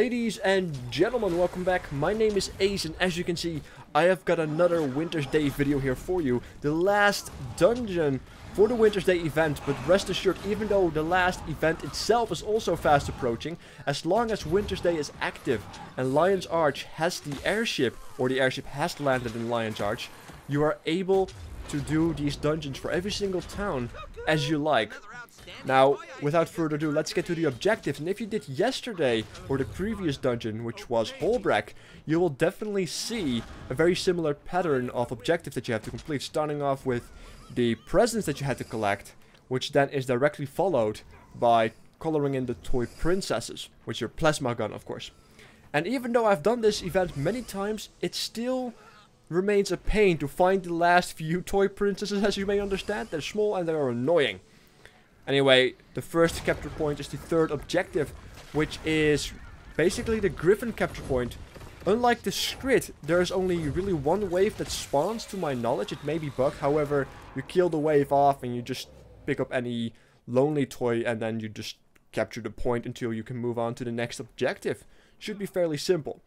Ladies and gentlemen, welcome back. My name is Ace, and as you can see, I have got another Wintersday video here for you. The last dungeon for the Wintersday event, but rest assured, even though the last event itself is also fast approaching, as long as Wintersday is active and Lion's Arch has the airship, or the airship has landed in Lion's Arch, you are able to do these dungeons for every single town as you like. Now, without further ado, let's get to the objectives. And if you did yesterday, or the previous dungeon, which was Holbrack, you will definitely see a very similar pattern of objectives that you have to complete. Starting off with the presents that you had to collect, which then is directly followed by coloring in the toy princesses, with your plasma gun, of course. And even though I've done this event many times, it still remains a pain to find the last few toy princesses, as you may understand. They're small and they are annoying. Anyway, the first capture point is the third objective, which is basically the Griffin capture point. Unlike the Skrid, there's only really one wave that spawns, to my knowledge. It may be bugged, however, you kill the wave off and you just pick up any lonely toy and then you just capture the point until you can move on to the next objective. Should be fairly simple.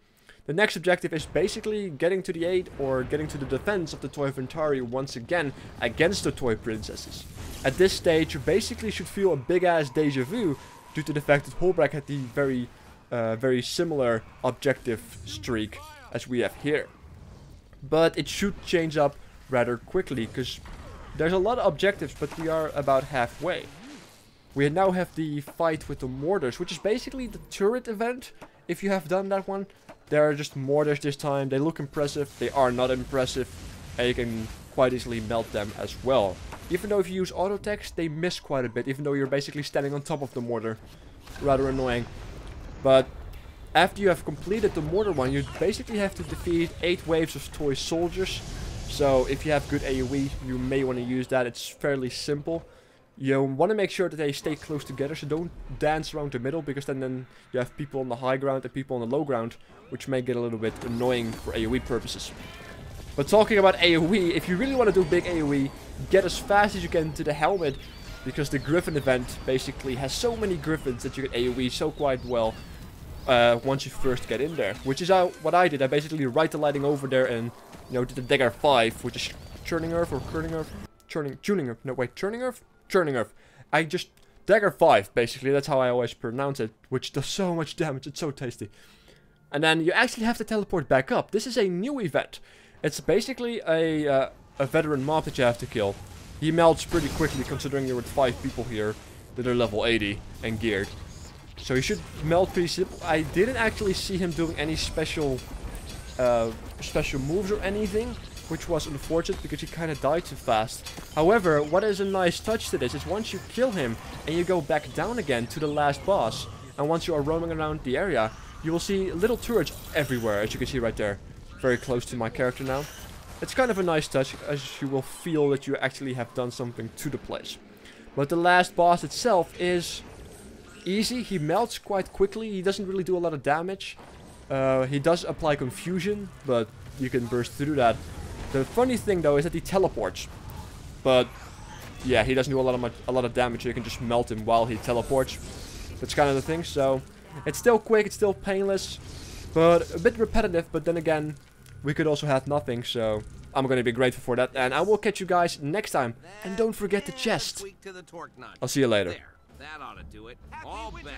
The next objective is basically getting to the aid or getting to the defense of the Toy Infinirarium once again against the toy princesses. At this stage, you basically should feel a big ass deja vu due to the fact that Holbrack had the very similar objective streak as we have here. But it should change up rather quickly because there's a lot of objectives, but we are about halfway. We now have the fight with the mortars, which is basically the turret event. If you have done that one, there are just mortars this time. They look impressive, they are not impressive, and you can quite easily melt them as well. Even though if you use auto text, they miss quite a bit, even though you're basically standing on top of the mortar. Rather annoying. But after you have completed the mortar one, you basically have to defeat 8 waves of toy soldiers. So if you have good AoE, you may want to use that. It's fairly simple. You want to make sure that they stay close together, so don't dance around the middle, because then you have people on the high ground and people on the low ground, which may get a little bit annoying for AoE purposes. But talking about AoE, if you really want to do big AoE, get as fast as you can to the helmet, because the Griffin event basically has so many Griffins that you get AoE so quite well once you first get in there. Which is what I did. I basically Rata lighting over there and, you know, did the Dagger 5, which is Churning Earth or Curling Earth? Tuning Earth. No, wait, Churning Earth? Churning Earth. I just Dagger 5, basically. That's how I always pronounce it, which does so much damage. It's so tasty. And then you actually have to teleport back up. This is a new event. It's basically a veteran mob that you have to kill. He melts pretty quickly, considering you're with 5 people here that are level 80 and geared. So he should melt pretty simple. I didn't actually see him doing any special moves or anything, which was unfortunate because he kind of died too fast. However, what is a nice touch to this is once you kill him and you go back down again to the last boss, and once you are roaming around the area, you will see little turrets everywhere, as you can see right there. Very close to my character now. It's kind of a nice touch, as you will feel that you actually have done something to the place. But the last boss itself is easy. He melts quite quickly. He doesn't really do a lot of damage. He does apply confusion, but you can burst through that. The funny thing though is that he teleports, but yeah, he doesn't do a lot of damage. So you can just melt him while he teleports. That's kind of the thing. So it's still quick, it's still painless, but a bit repetitive. But then again, we could also have nothing. So I'm gonna be grateful for that, and I will catch you guys next time. And don't forget the chest. I'll see you later. That ought to do it. All better.